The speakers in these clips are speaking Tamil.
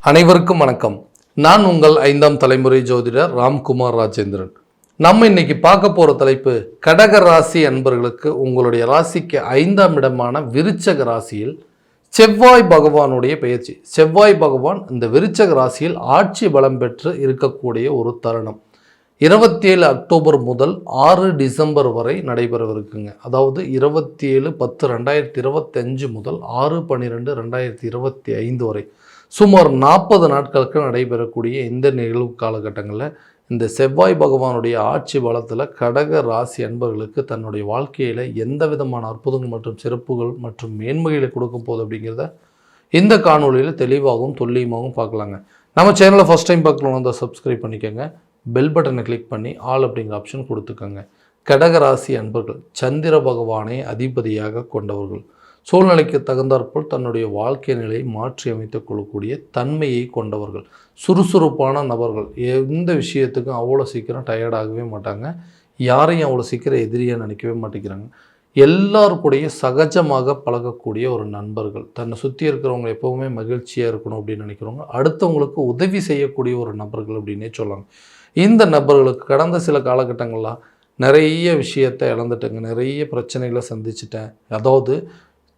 அனைவருக்கும் வணக்கம். நான் உங்கள் 5ஆம் தலைமுறை ஜோதிடர் ராம்குமார் ராஜேந்திரன். நம்ம இன்னைக்கு பார்க்க போற தலைப்பு கடக ராசி அன்பர்களுக்கு உங்களுடைய ராசிக்கு 5ஆம் இடமான விருச்சக ராசியில் செவ்வாய் பகவானுடைய பெயர்ச்சி. செவ்வாய் பகவான் இந்த விருச்சக ராசியில் ஆட்சி பலம் பெற்று இருக்கக்கூடிய ஒரு தருணம் 27 அக்டோபர் முதல் 6 டிசம்பர் வரை நடைபெறவிருக்குங்க. அதாவது 27/10/2025 முதல் 6/12/2025 வரை சுமார் 40 நாட்களுக்கு நடைபெறக்கூடிய இந்த நிகழ்வு காலகட்டங்களில் இந்த செவ்வாய் பகவானுடைய ஆட்சி பலத்தில் கடக ராசி அன்பர்களுக்கு தன்னுடைய வாழ்க்கையில் எந்த விதமான அற்புதங்கள் மற்றும் சிறப்புகள் மற்றும் மேன்மைகளை கொடுக்க போகுது அப்படிங்கிறத இந்த காணொலியில் தெளிவாகவும் துல்லியமாகவும் பார்க்கலாங்க. நம்ம சேனலை ஃபஸ்ட் டைம் பார்க்கலாம் தான் சப்ஸ்கிரைப் பண்ணிக்கோங்க. பெல் பட்டனை கிளிக் பண்ணி ஆல் அப்படிங்கிற ஆப்ஷன் கொடுத்துக்கோங்க. கடகராசி அன்பர்கள் சந்திர பகவானை அதிபதியாக கொண்டவர்கள். சூழ்நிலைக்கு தகுந்தாற்போல் தன்னுடைய வாழ்க்கை நிலையை மாற்றி அமைத்துக் கொள்ளக்கூடிய தன்மையை கொண்டவர்கள். சுறுசுறுப்பான நபர்கள். எந்த விஷயத்துக்கும் அவ்வளோ சீக்கிரம் டயர்டாகவே மாட்டாங்க. யாரையும் அவ்வளோ சீக்கிரம் எதிரியாக நினைக்கவே மாட்டேங்கிறாங்க. எல்லாருக்கூடைய சகஜமாக பழகக்கூடிய ஒரு நண்பர்கள். தன்னை சுற்றி இருக்கிறவங்க எப்போவுமே மகிழ்ச்சியாக இருக்கணும் அப்படின்னு நினைக்கிறவங்க, அடுத்தவங்களுக்கு உதவி செய்யக்கூடிய ஒரு நபர்கள் அப்படின்னே சொல்லலாம். இந்த நபர்களுக்கு கடந்த சில காலகட்டங்கள்லாம் நிறைய விஷயத்தை இழந்துட்டேங்க, நிறைய பிரச்சனைகளை சந்திச்சிட்டேன். அதாவது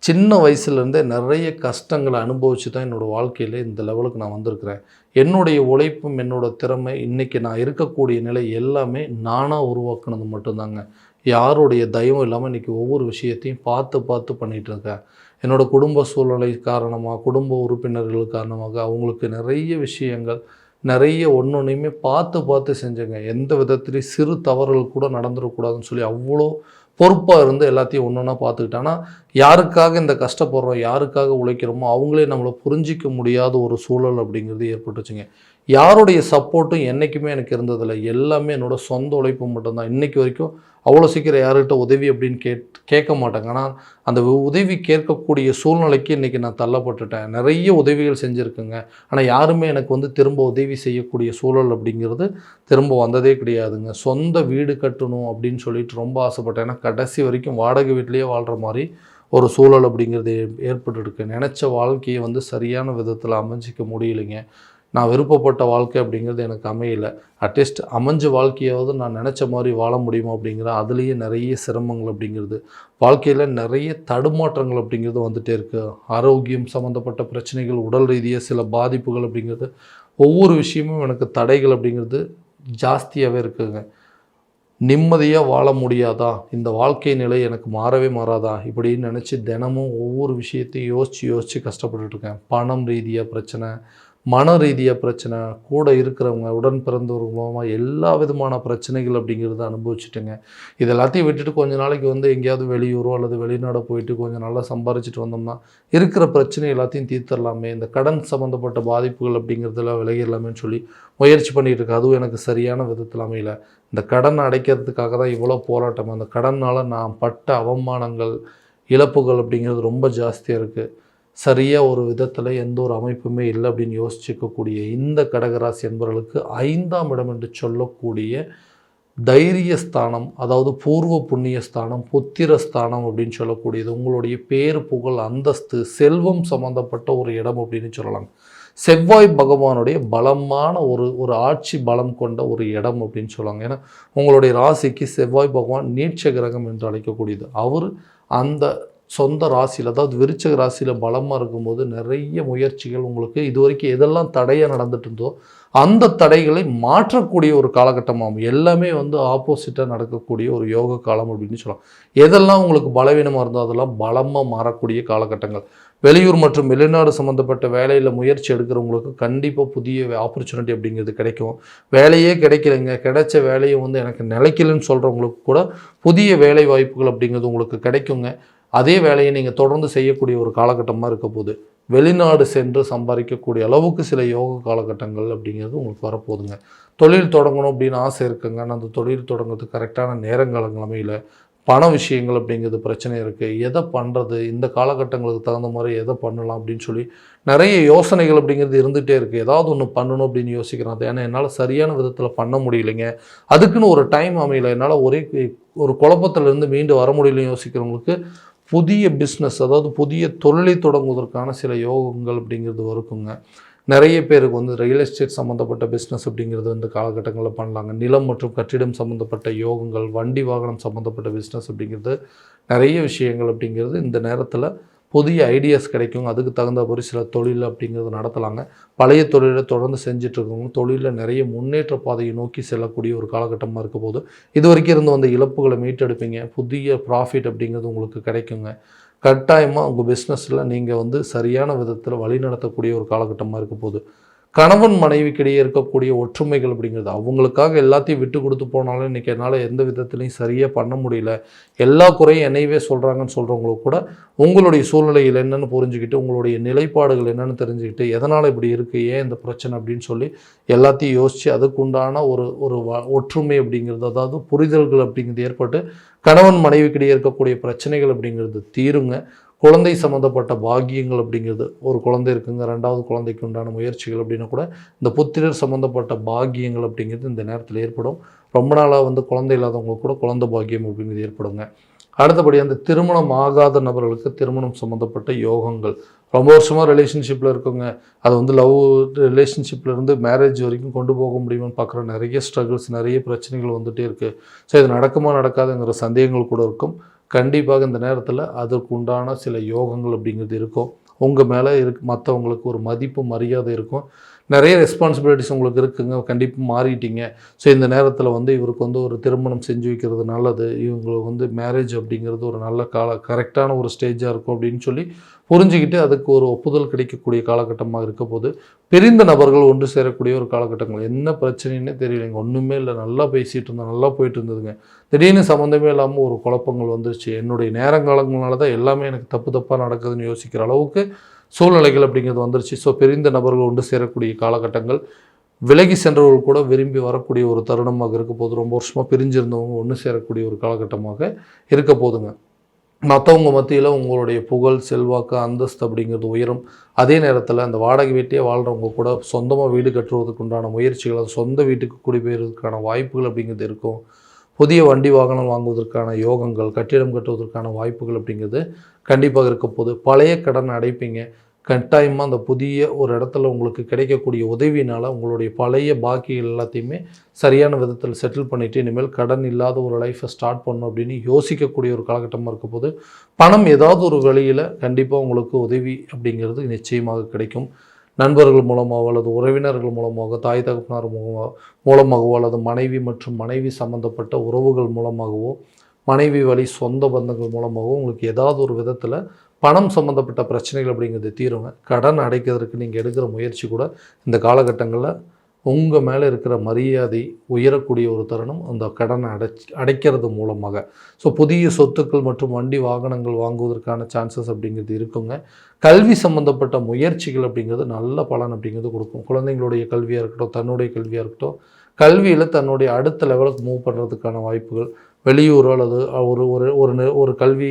சின்ன வயசுலேருந்தே நிறைய கஷ்டங்களை அனுபவித்து தான் என்னோடய வாழ்க்கையில் இந்த லெவலுக்கு நான் வந்திருக்கிறேன். என்னுடைய உழைப்பும் என்னோடய திறமை இன்றைக்கி நான் இருக்கக்கூடிய நிலை எல்லாமே நானாக உருவாக்குனது மட்டும்தாங்க. யாருடைய தயவும் இல்லாமல் இன்றைக்கி ஒவ்வொரு விஷயத்தையும் பார்த்து பண்ணிகிட்டு இருக்கேன். என்னோடய குடும்ப சூழ்நிலை காரணமாக, குடும்ப உறுப்பினர்கள் காரணமாக அவங்களுக்கு நிறைய விஷயங்கள் நிறைய ஒன்றையுமே பார்த்து செஞ்சேங்க. எந்த விதத்துலேயும் சிறு தவறுகள் கூட நடந்துடக்கூடாதுன்னு சொல்லி அவ்வளோ பொறுப்பாக இருந்து எல்லாத்தையும் ஒன்றா பார்த்துக்கிட்டேன். ஆனால் யாருக்காக இந்த கஷ்டப்படுறோம், யாருக்காக உழைக்கிறோமோ அவங்களே நம்மளை புரிஞ்சிக்க முடியாத ஒரு சூழல் அப்படிங்கிறது ஏற்பட்டுச்சுங்க. யாருடைய சப்போர்ட்டும் என்றைக்குமே எனக்கு இருந்ததில்லை. எல்லாமே என்னோடய சொந்த உழைப்பு மட்டும்தான். இன்றைக்கி வரைக்கும் அவ்வளோ சீக்கிரம் யார்கிட்ட உதவி அப்படின்னு கேட்க மாட்டாங்க. ஆனால் அந்த உதவி கேட்கக்கூடிய சூழ்நிலைக்கு இன்றைக்கி நான் தள்ளப்பட்டுட்டேன். நிறைய உதவிகள் செஞ்சுருக்குங்க. ஆனால் யாருமே எனக்கு திரும்ப உதவி செய்யக்கூடிய சூழல் அப்படிங்கிறது திரும்ப வந்ததே கிடையாதுங்க. சொந்த வீடு கட்டணும் அப்படின்னு சொல்லிட்டு ரொம்ப ஆசைப்பட்டேன். ஏன்னா கடைசி வரைக்கும் வாடகை வீட்லேயே வாழ்கிற மாதிரி ஒரு சூழல் அப்படிங்கிறது ஏற்பட்டுருக்கு. நினச்ச வாழ்க்கையை சரியான விதத்தில் அமைச்சிக்க முடியலைங்க. நான் விருப்பப்பட்ட வாழ்க்கை அப்படிங்கிறது எனக்கு அமையலை. அட்லீஸ்ட் அமைஞ்ச வாழ்க்கையாவது நான் நினச்ச மாதிரி வாழ முடியுமா அப்படிங்கிற அதுலேயே நிறைய சிரமங்கள் அப்படிங்கிறது, வாழ்க்கையில் நிறைய தடுமாற்றங்கள் அப்படிங்கிறது வந்துகிட்டே இருக்குது. ஆரோக்கியம் சம்மந்தப்பட்ட பிரச்சனைகள், உடல் ரீதியாக சில பாதிப்புகள் அப்படிங்கிறது, ஒவ்வொரு விஷயமும் எனக்கு தடைகள் அப்படிங்கிறது ஜாஸ்தியாகவே இருக்குதுங்க. நிம்மதியாக வாழ முடியாதா, இந்த வாழ்க்கை நிலை எனக்கு மாறவே மாறாதா இப்படின்னு நினச்சி தினமும் ஒவ்வொரு விஷயத்தையும் யோசித்து கஷ்டப்பட்டுருக்கேன். பணம் ரீதியாக பிரச்சனை, மன ரீதியாக பிரச்சனை, கூட இருக்கிறவங்க உடன் பிறந்தவர்கள் மூலமாக எல்லா விதமான பிரச்சனைகள் அப்படிங்கிறத அனுபவிச்சுட்டுங்க. இது எல்லாத்தையும் விட்டுட்டு கொஞ்ச நாளைக்கு எங்கேயாவது வெளியூரோ அல்லது வெளிநாடோ போயிட்டு கொஞ்சம் நல்லா சம்பாரிச்சிட்டு வந்தோம்னா இருக்கிற பிரச்சனை எல்லாத்தையும் தீர்த்தரலாமே, இந்த கடன் சம்மந்தப்பட்ட பாதிப்புகள் அப்படிங்கிறதுலாம் விலகிடலாமேன்னு சொல்லி முயற்சி பண்ணிகிட்டு இருக்கு. அதுவும் எனக்கு சரியான விதத்தில் அமையல. இந்த கடன் அடைக்கிறதுக்காக தான் இவ்வளோ போராட்டம். அந்த கடனால் நான் பட்ட அவமானங்கள், இழப்புகள் அப்படிங்கிறது ரொம்ப ஜாஸ்தியாக இருக்குது. சரியாக ஒரு விதத்தில் எந்த ஒரு அமைப்புமே இல்லை அப்படின்னு யோசிச்சுக்கக்கூடிய இந்த கடகராசி என்பவர்களுக்கு 5ஆம் இடம் என்று சொல்லக்கூடிய தைரியஸ்தானம், அதாவது பூர்வ புண்ணியஸ்தானம், புத்திரஸ்தானம் அப்படின்னு சொல்லக்கூடியது உங்களுடைய பேர், புகழ், அந்தஸ்து, செல்வம் சம்மந்தப்பட்ட ஒரு இடம் அப்படின்னு சொல்லலாம். செவ்வாய் பகவானுடைய பலமான ஒரு ஆட்சி பலம் கொண்ட ஒரு இடம் அப்படின்னு சொல்லுவாங்க. ஏன்னா உங்களுடைய ராசிக்கு செவ்வாய் பகவான் நீட்ச கிரகம் என்று அழைக்கக்கூடியது. அவர் அந்த சொந்த ராசியில், அதாவது விருச்சக ராசியில் பலமாக இருக்கும்போது நிறைய முயற்சிகள் உங்களுக்கு இது வரைக்கும் எதெல்லாம் தடையாக நடந்துட்டு இருந்தோ அந்த தடைகளை மாற்றக்கூடிய ஒரு காலகட்டமாகும். எல்லாமே ஆப்போசிட்டாக நடக்கக்கூடிய ஒரு யோக காலம் அப்படின்னு சொல்லலாம். எதெல்லாம் உங்களுக்கு பலவீனமாக இருந்தோ அதெல்லாம் பலமாக மாறக்கூடிய காலகட்டங்கள். வெளியூர் மற்றும் வெளிநாடு சம்மந்தப்பட்ட வேலையில் முயற்சி எடுக்கிறவங்களுக்கு கண்டிப்பாக புதிய ஆப்பர்ச்சுனிட்டி அப்படிங்கிறது கிடைக்கும். வேலையே கிடைக்கலைங்க, கிடைச்ச வேலையை எனக்கு நிலைக்கலன்னு சொல்கிறவங்களுக்கு கூட புதிய வேலை வாய்ப்புகள் அப்படிங்கிறது உங்களுக்கு கிடைக்குங்க. அதே வேலையை நீங்கள் தொடர்ந்து செய்யக்கூடிய ஒரு காலகட்டமாக இருக்க போது வெளிநாடு சென்று சம்பாதிக்கக்கூடிய அளவுக்கு சில யோக காலகட்டங்கள் அப்படிங்கிறது உங்களுக்கு வரப்போகுதுங்க. தொழில் தொடங்கணும் அப்படின்னு ஆசை இருக்குங்க. ஆனால் அந்த தொழில் தொடங்குறதுக்கு கரெக்டான நேரங்காலங்கள் அமையல. பண விஷயங்கள் அப்படிங்கிறது பிரச்சனை இருக்குது. எதை பண்ணுறது, இந்த காலகட்டங்களுக்கு தகுந்த மாதிரி எதை பண்ணலாம் அப்படின்னு சொல்லி நிறைய யோசனைகள் அப்படிங்கிறது இருந்துகிட்டே இருக்குது. ஏதாவது ஒன்று பண்ணணும் அப்படின்னு யோசிக்கிறேன். ஏன்னா என்னால் சரியான விதத்தில் பண்ண முடியலைங்க, அதுக்குன்னு ஒரு டைம் அமையலை, என்னால் ஒரு குழப்பத்திலேருந்து மீண்டு வர முடியலைன்னு யோசிக்கிறவங்களுக்கு புதிய பிஸ்னஸ், அதாவது புதிய தொழிலை தொடங்குவதற்கான சில யோகங்கள் அப்படிங்கிறது இருக்குங்க. நிறைய பேருக்கு வந்து ரியல் எஸ்டேட் சம்மந்தப்பட்ட பிஸ்னஸ் அப்படிங்கிறது வந்து காலகட்டங்களில் பண்ணலாங்க. நிலம் மற்றும் கட்டிடம் சம்மந்தப்பட்ட யோகங்கள், வண்டி வாகனம் சம்மந்தப்பட்ட பிஸ்னஸ் அப்படிங்கிறது நிறைய விஷயங்கள் அப்படிங்கிறது இந்த நேரத்தில் புதிய ஐடியாஸ் கிடைக்கும். அதுக்கு தகுந்த ஒரு சில தொழில் அப்படிங்கிறது நடத்தலாங்க. பழைய தொழிலை தொடர்ந்து செஞ்சிட்ருக்கவங்க தொழிலில் நிறைய முன்னேற்ற பாதையை நோக்கி செல்லக்கூடிய ஒரு காலகட்டமாக இருக்க போது இது வரைக்கும் இருந்து வந்த இழப்புகளை மீட்டெடுப்பீங்க. புதிய ப்ராஃபிட் அப்படிங்கிறது உங்களுக்கு கிடைக்குங்க. கட்டாயமாக உங்கள் பிஸ்னஸில் நீங்கள் வந்து சரியான விதத்தில் வழி நடத்தக்கூடிய ஒரு காலகட்டமாக இருக்க போகுது. கணவன் மனைவிக்கிடையே இருக்கக்கூடிய ஒற்றுமைகள் அப்படிங்கிறது அவங்களுக்காக எல்லாத்தையும் விட்டு கொடுத்து போனாலும் இன்றைக்கி என்னால் எந்த விதத்துலையும் சரியாக பண்ண முடியல, எல்லா குறையும் என்னையவே சொல்கிறாங்கன்னு சொல்கிறவங்களுக்கு கூட உங்களுடைய சூழ்நிலையில் என்னென்னு புரிஞ்சுக்கிட்டு, உங்களுடைய நிலைப்பாடுகள் என்னென்னு தெரிஞ்சுக்கிட்டு, எதனால் இப்படி இருக்குது, ஏன் இந்த பிரச்சனை அப்படின்னு சொல்லி எல்லாத்தையும் யோசித்து அதுக்குண்டான ஒரு ஒரு ஒற்றுமை அப்படிங்கிறது, அதாவது புரிதல்கள் அப்படிங்கிறது ஏற்பட்டு கணவன் மனைவிக்கிடையே இருக்கக்கூடிய பிரச்சனைகள் அப்படிங்கிறது தீருங்க. குழந்தை சம்மந்தப்பட்ட பாக்கியங்கள் அப்படிங்கிறது, ஒரு குழந்தை இருக்குங்க, 2வது குழந்தைக்கு உண்டான முயற்சிகள் அப்படின்னா கூட இந்த புத்திரர் சம்மந்தப்பட்ட பாக்கியங்கள் அப்படிங்கிறது இந்த நேரத்தில் ஏற்படும். ரொம்ப நாளாக வந்து குழந்தை இல்லாதவங்களுக்கு கூட குழந்தை பாக்கியம் அப்படிங்கிறது ஏற்படுங்க. அடுத்தபடி அந்த திருமணம் ஆகாத நபர்களுக்கு திருமணம் சம்மந்தப்பட்ட யோகங்கள், ரொம்ப வருஷமாக ரிலேஷன்ஷிப்பில் இருக்குங்க, அது வந்து லவ் ரிலேஷன்ஷிப்லேருந்து மேரேஜ் வரைக்கும் கொண்டு போக முடியுமான்னு பார்க்குற நிறைய ஸ்ட்ரகிள்ஸ், நிறைய பிரச்சனைகள் வந்துகிட்டே இருக்குது. ஸோ இது நடக்குமா நடக்காதுங்கிற சந்தேகங்கள் கூட இருக்கும். கண்டிப்பாக இந்த நேரத்தில் அதற்கு உண்டான சில யோகங்கள் அப்படிங்கிறது இருக்கும். உங்கள் மேலே மற்றவங்களுக்கு ஒரு மதிப்பு மரியாதை இருக்கும். நிறைய ரெஸ்பான்சிபிலிட்டிஸ் உங்களுக்கு இருக்குங்க, கண்டிப்பாக மாறிட்டீங்க. ஸோ இந்த நேரத்தில் வந்து இவருக்கு வந்து ஒரு திருமணம் செஞ்சு வைக்கிறது நல்லது, இவங்களுக்கு வந்து மேரேஜ் அப்படிங்கிறது ஒரு நல்ல கரெக்டான ஒரு ஸ்டேஜாக இருக்கும் அப்படின்னு சொல்லி புரிஞ்சுக்கிட்டு அதுக்கு ஒரு ஒப்புதல் கிடைக்கக்கூடிய காலகட்டமாக இருக்க போது பிரிந்த நபர்கள் ஒன்று சேரக்கூடிய ஒரு காலகட்டங்கள். என்ன பிரச்சனைன்னே தெரியலைங்க, ஒன்றுமே இல்லை, நல்லா பேசிகிட்டு இருந்தோம், நல்லா போயிட்டு இருந்ததுங்க, திடீர்னு சம்மந்தமே இல்லாமல் ஒரு குழப்பங்கள் வந்துருச்சு, என்னுடைய நேரங்காலங்களால தான் எல்லாமே எனக்கு தப்பாக நடக்குதுன்னு யோசிக்கிற அளவுக்கு சூழ்நிலைகள் அப்படிங்கிறது வந்துருச்சு. ஸோ பிரிந்த நபர்கள் ஒன்று சேரக்கூடிய காலகட்டங்கள், விலகி சென்றவர்கள் கூட விரும்பி வரக்கூடிய ஒரு தருணமாக இருக்க போது, ரொம்ப வருஷமாக பிரிஞ்சிருந்தவங்க ஒன்று சேரக்கூடிய ஒரு காலகட்டமாக இருக்க போதுங்க. மற்றவங்க மத்தியில் உங்களுடைய புகழ், செல்வாக்கு, அந்தஸ்து அப்படிங்கிறது உயரும். அதே நேரத்தில் அந்த வாடகை வீட்டையே வாழ்கிறவங்க கூட சொந்தமாக வீடு கட்டுவதற்கு உண்டான முயற்சிகள், அது சொந்த வீட்டுக்கு குடிபெயர்வதற்கான வாய்ப்புகள் அப்படிங்கிறது இருக்கும். புதிய வண்டி வாகனம் வாங்குவதற்கான யோகங்கள், கட்டிடம் கட்டுவதற்கான வாய்ப்புகள் அப்படிங்கிறது கண்டிப்பாக இருக்க போது. பழைய கடன் அடைப்பீங்க. கட்டாயமாக அந்த புதிய ஒரு இடத்துல உங்களுக்கு கிடைக்கக்கூடிய உதவினால் உங்களுடைய பழைய பாக்கிகள் எல்லாத்தையுமே சரியான விதத்தில் செட்டில் பண்ணிவிட்டு இனிமேல் கடன் இல்லாத ஒரு லைஃப்பை ஸ்டார்ட் பண்ணணும் அப்படின்னு யோசிக்கக்கூடிய ஒரு காலகட்டமாக இருக்க போது பணம் ஏதாவது ஒரு வழியில் கண்டிப்பாக உங்களுக்கு உதவி அப்படிங்கிறது நிச்சயமாக கிடைக்கும். நண்பர்கள் மூலமாகவோ அல்லது உறவினர்கள் மூலமாக, தாய் தகப்பனார் மூலமாகவோ அல்லது மனைவி மற்றும் மனைவி சம்மந்தப்பட்ட உறவுகள் மூலமாகவோ, மனைவி வழி சொந்த பந்தங்கள் மூலமாகவோ உங்களுக்கு ஏதாவது ஒரு விதத்தில் பணம் சம்மந்தப்பட்ட பிரச்சனைகள் அப்படிங்கிறது தீருங்க. கடன் அடைக்கிறதுக்கு நீங்கள் எடுக்கிற முயற்சி கூட இந்த காலகட்டங்களில் உங்கள் மேலே இருக்கிற மரியாதை உயரக்கூடிய ஒரு தருணம் அந்த கடனை அடைக்கிறது மூலமாக. ஸோ புதிய சொத்துக்கள் மற்றும் வண்டி வாகனங்கள் வாங்குவதற்கான சான்சஸ் அப்படிங்கிறது இருக்குங்க. கல்வி சம்மந்தப்பட்ட முயற்சிகள் அப்படிங்கிறது நல்ல பலன் அப்படிங்கிறது கொடுக்கும். குழந்தைங்களுடைய கல்வியாக இருக்கட்டும், தன்னுடைய கல்வியாக இருக்கட்டும், கல்வியில் தன்னுடைய அடுத்த லெவலுக்கு மூவ் பண்ணுறதுக்கான வாய்ப்புகள், வெளியூர் அல்லது ஒரு ஒரு ஒரு ஒரு கல்வி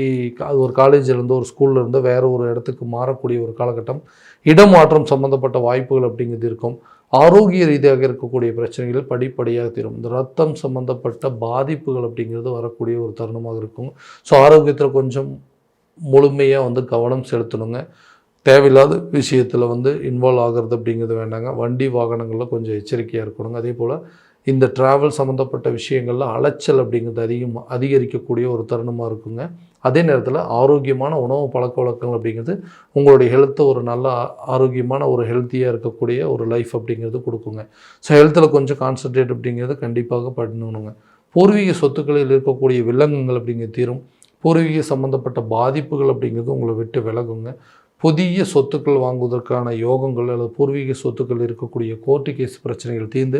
ஒரு காலேஜிலேருந்து ஒரு ஸ்கூல்லேருந்து வேறு ஒரு இடத்துக்கு மாறக்கூடிய ஒரு காலகட்டம், இடமாற்றம் சம்மந்தப்பட்ட வாய்ப்புகள் அப்படிங்கிறது இருக்கும். ஆரோக்கிய ரீதியாக இருக்கக்கூடிய பிரச்சனைகள் படிப்படியாக தீரும். இந்த ரத்தம் சம்மந்தப்பட்ட பாதிப்புகள் அப்படிங்கிறது வரக்கூடிய ஒரு தருணமாக இருக்கும். ஸோ ஆரோக்கியத்தில் கொஞ்சம் முழுமையாக வந்து கவனம் செலுத்தணுங்க. தேவையில்லாத விஷயத்தில் வந்து இன்வால்வ் ஆகிறது அப்படிங்கிறது வேண்டாங்க. வண்டி வாகனங்களில் கொஞ்சம் எச்சரிக்கையாக இருக்கணுங்க. அதே போல் இந்த ட்ராவல் சம்மந்தப்பட்ட விஷயங்களில் அலைச்சல் அப்படிங்கிறது அதிகரிக்கக்கூடிய ஒரு தருணமாக இருக்குங்க. அதே நேரத்தில் ஆரோக்கியமான உணவு பழக்க வழக்கங்கள் அப்படிங்கிறது உங்களுடைய ஹெல்த்தை ஒரு நல்ல ஆரோக்கியமான ஒரு ஹெல்த்தியாக இருக்கக்கூடிய ஒரு லைஃப் அப்படிங்கிறது கொடுக்குங்க. ஸோ ஹெல்த்தில் கொஞ்சம் கான்சன்ட்ரேட் அப்படிங்கிறது கண்டிப்பாக பண்ணணுங்க. பூர்வீக சொத்துக்களில் இருக்கக்கூடிய வில்லங்கங்கள் அப்படிங்கிறது தீரும். பூர்வீக சம்மந்தப்பட்ட பாதிப்புகள் அப்படிங்கிறது உங்களை விட்டு விலகுங்க. புதிய சொத்துக்கள் வாங்குவதற்கான யோகங்கள் அல்லது பூர்வீக சொத்துக்கள் இருக்கக்கூடிய கோர்ட்டு கேஸ் பிரச்சனைகள் தீர்ந்து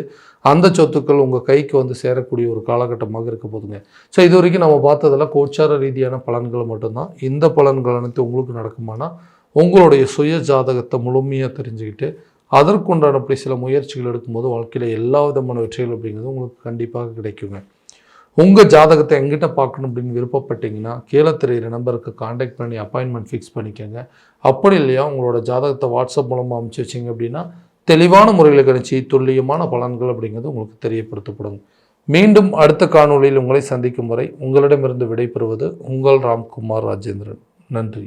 அந்த சொத்துக்கள் உங்கள் கைக்கு வந்து சேரக்கூடிய ஒரு காலகட்டமாக இருக்க போதுங்க. ஸோ இது வரைக்கும் நம்ம பார்த்ததெல்லாம் கோச்சார ரீதியான பலன்கள் மட்டும்தான். இந்த பலன்கள் அனைத்து உங்களுக்கு நடக்குமானா உங்களுடைய சுய ஜாதகத்தை முழுமையாக தெரிஞ்சுக்கிட்டு அதற்குண்டான அப்படி சில முயற்சிகள் எடுக்கும்போது வாழ்க்கையில் எல்லா விதமான வெற்றிகள் அப்படிங்கிறது உங்களுக்கு கண்டிப்பாக கிடைக்குங்க. உங்கள் ஜாதகத்தை எங்கிட்ட பார்க்கணும் அப்படின்னு விருப்பப்பட்டீங்கன்னா கீழே தெரிகிற நம்பருக்கு காண்டாக்ட் பண்ணி அப்பாயின்மெண்ட் ஃபிக்ஸ் பண்ணிக்கோங்க. அப்படி இல்லையா உங்களோட ஜாதகத்தை வாட்ஸ்அப் மூலமாக அனுப்பிச்சி வச்சிங்க அப்படின்னா தெளிவான முறையில் கணிச்சு துல்லியமான பலன்கள் அப்படிங்கிறது உங்களுக்கு தெரியப்படுத்தப்படும். மீண்டும் அடுத்த காணொளியில் உங்களை சந்திக்கும் வரை உங்களிடமிருந்து விடைபெறுவது உங்கள் ராம்குமார் ராஜேந்திரன். நன்றி.